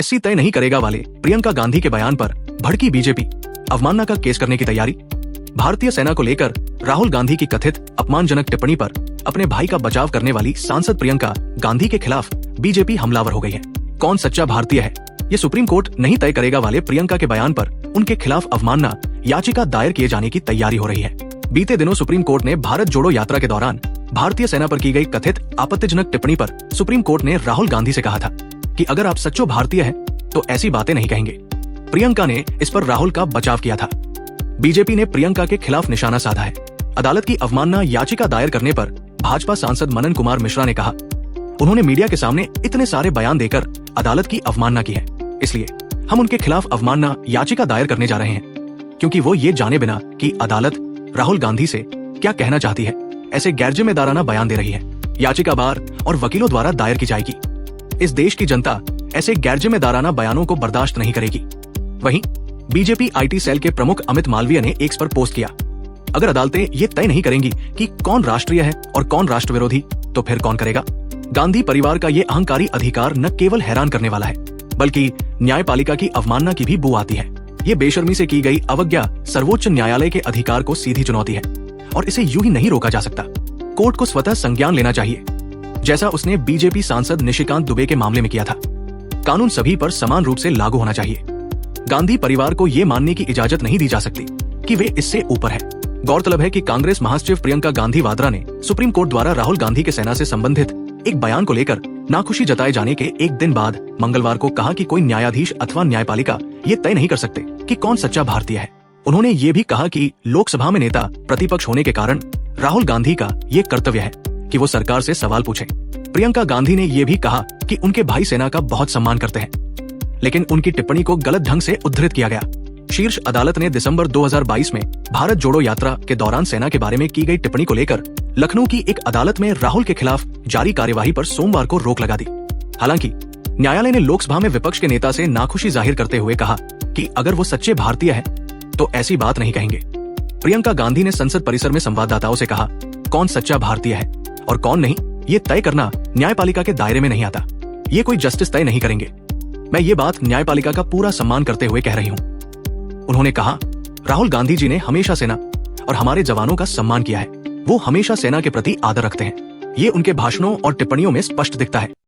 SC तय नहीं करेगा वाले प्रियंका गांधी के बयान पर भड़की बीजेपी, अवमानना का केस करने की तैयारी। भारतीय सेना को लेकर राहुल गांधी की कथित अपमानजनक टिप्पणी पर अपने भाई का बचाव करने वाली सांसद प्रियंका गांधी के खिलाफ बीजेपी हमलावर हो गई है। कौन सच्चा भारतीय है, ये सुप्रीम कोर्ट नहीं तय करेगा वाले प्रियंका के बयान पर उनके खिलाफ अवमानना याचिका दायर किए जाने की तैयारी हो रही है। बीते दिनों सुप्रीम कोर्ट ने भारत जोड़ो यात्रा के दौरान भारतीय सेना पर की गई कथित आपत्तिजनक टिप्पणी पर सुप्रीम कोर्ट ने राहुल गांधी से कहा था कि अगर आप सच्चो भारतीय हैं तो ऐसी बातें नहीं कहेंगे। प्रियंका ने इस पर राहुल का बचाव किया था। बीजेपी ने प्रियंका के खिलाफ निशाना साधा है। अदालत की अवमानना याचिका दायर करने पर भाजपा सांसद मनन कुमार मिश्रा ने कहा, उन्होंने मीडिया के सामने इतने सारे बयान देकर अदालत की अवमानना की है, इसलिए हम उनके खिलाफ अवमानना याचिका दायर करने जा रहे हैं, क्योंकि वो ये जाने बिना कि अदालत राहुल गांधी से क्या कहना चाहती है, ऐसे गैरजिम्मेदाराना बयान दे रही है। याचिका बार और वकीलों द्वारा दायर की जाएगी। इस देश की जनता ऐसे गैरजिम्मेदाराना बयानों को बर्दाश्त नहीं करेगी। वहीं बीजेपी आईटी सेल के प्रमुख अमित मालवीय ने एक्स पर पोस्ट किया, अगर अदालतें ये तय नहीं करेंगी कि कौन राष्ट्रीय है और कौन राष्ट्र विरोधी, तो फिर कौन करेगा। गांधी परिवार का ये अहंकारी अधिकार न केवल हैरान करने वाला है, बल्कि न्यायपालिका की अवमानना की भी बू आती है। ये बेशर्मी से की गई अवज्ञा सर्वोच्च न्यायालय के अधिकार को सीधी चुनौती है और इसे यूं ही नहीं रोका जा सकता। कोर्ट को स्वतः संज्ञान लेना चाहिए, जैसा उसने बीजेपी सांसद निशिकांत दुबे के मामले में किया था। कानून सभी पर समान रूप से लागू होना चाहिए। गांधी परिवार को ये मानने की इजाजत नहीं दी जा सकती कि वे इससे ऊपर है। गौरतलब है कि कांग्रेस महासचिव प्रियंका गांधी वाड्रा ने सुप्रीम कोर्ट द्वारा राहुल गांधी के सेना से संबंधित एक बयान को लेकर नाखुशी जताए जाने के एक दिन बाद मंगलवार को कहा कि कोई न्यायाधीश अथवा न्यायपालिका ये तय नहीं कर सकते कि कौन सच्चा भारतीय है। उन्होंने ये भी कहा कि लोकसभा में नेता प्रतिपक्ष होने के कारण राहुल गांधी का ये कर्तव्य है कि वो सरकार से सवाल पूछें। प्रियंका गांधी ने ये भी कहा कि उनके भाई सेना का बहुत सम्मान करते हैं, लेकिन उनकी टिप्पणी को गलत ढंग से उद्धृत किया गया। शीर्ष अदालत ने दिसंबर 2022 में भारत जोड़ो यात्रा के दौरान सेना के बारे में की गई टिप्पणी को लेकर लखनऊ की एक अदालत में राहुल के खिलाफ जारी कार्यवाही पर सोमवार को रोक लगा दी। हालांकि न्यायालय ने लोकसभा में विपक्ष के नेता से नाखुशी जाहिर करते हुए कहा कि अगर वो सच्चे भारतीय हैं, तो ऐसी बात नहीं कहेंगे। प्रियंका गांधी ने संसद परिसर में संवाददाताओं से कहा, कौन सच्चा भारतीय है और कौन नहीं, ये तय करना न्यायपालिका के दायरे में नहीं आता। ये कोई जस्टिस तय नहीं करेंगे। मैं ये बात न्यायपालिका का पूरा सम्मान करते हुए कह रही हूँ। उन्होंने कहा, राहुल गांधी जी ने हमेशा सेना और हमारे जवानों का सम्मान किया है। वो हमेशा सेना के प्रति आदर रखते हैं। ये उनके भाषणों और टिप्पणियों में स्पष्ट दिखता है।